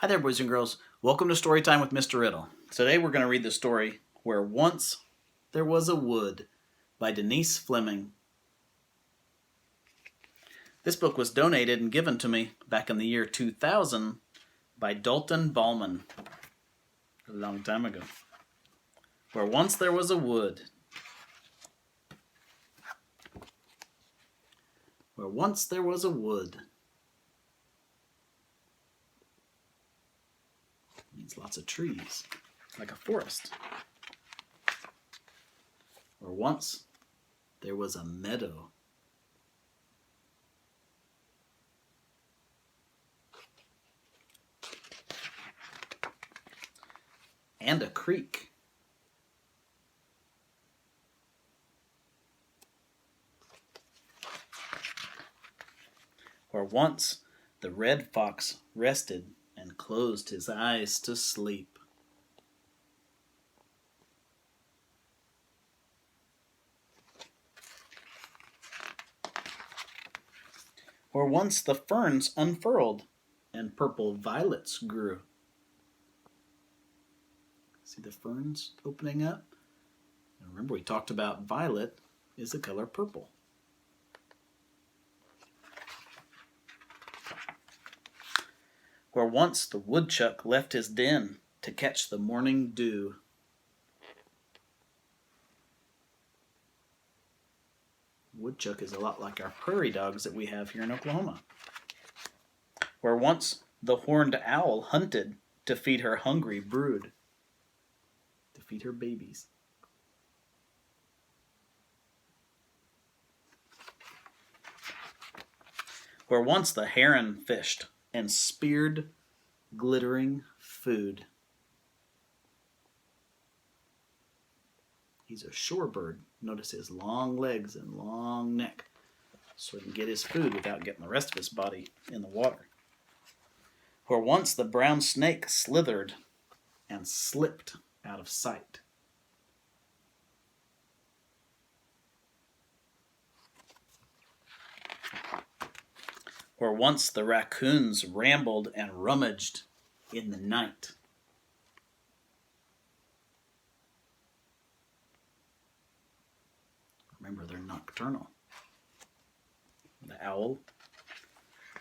Hi there, boys and girls. Welcome to Storytime with Mr. Riddle. Today we're going to read the story Where Once There Was a Wood by Denise Fleming. This book was donated and given to me back in the year 2000 by Dalton Ballman, a long time ago. Where Once There Was a Wood. Where once there was a wood. Means lots of trees, like a forest. Where once there was a meadow. And a creek. Where once the red fox rested and closed his eyes to sleep. Where once the ferns unfurled and purple violets grew. See the ferns opening up? And remember, we talked about violet is the color purple. Where once the woodchuck left his den to catch the morning dew. Woodchuck is a lot like our prairie dogs that we have here in Oklahoma. Where once the horned owl hunted to feed her hungry brood, to feed her babies. Where once the heron fished and speared glittering food. He's a shorebird. Notice his long legs and long neck, so he can get his food without getting the rest of his body in the water. Where once the brown snake slithered and slipped out of sight. Where once the raccoons rambled and rummaged in the night. Remember, they're nocturnal. The owl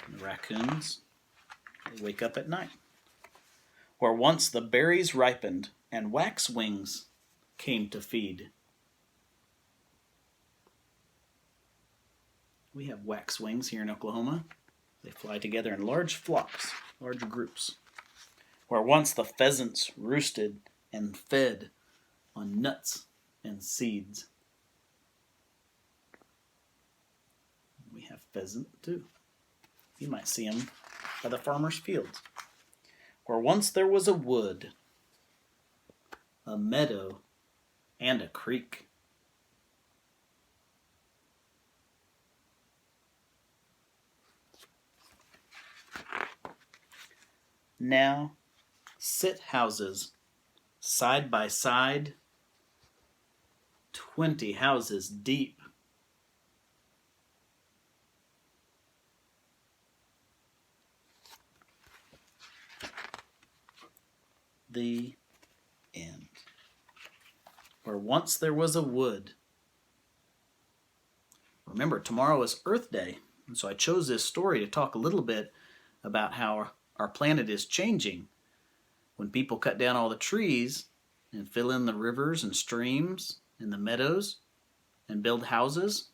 and the raccoons, they wake up at night. Where once the berries ripened and waxwings came to feed. We have waxwings here in Oklahoma. They fly together in large flocks, large groups. Where once the pheasants roosted and fed on nuts and seeds. We have pheasant too. You might see them by the farmer's fields. Where once there was a wood, a meadow, and a creek. Now sit houses side by side, 20 houses deep. The end. Where once there was a wood. Remember, tomorrow is Earth Day, and so I chose this story to talk a little bit about how our planet is changing. When people cut down all the trees and fill in the rivers and streams and the meadows and build houses,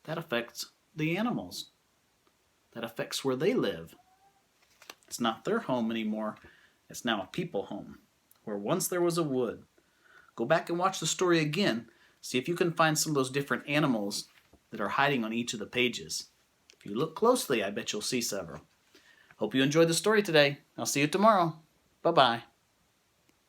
that affects the animals. That affects where they live. It's not their home anymore. It's now a people home. Where once there was a wood. Go back and watch the story again. See if you can find some of those different animals that are hiding on each of the pages. If you look closely, I bet you'll see several. Hope you enjoyed the story today. I'll see you tomorrow. Bye-bye.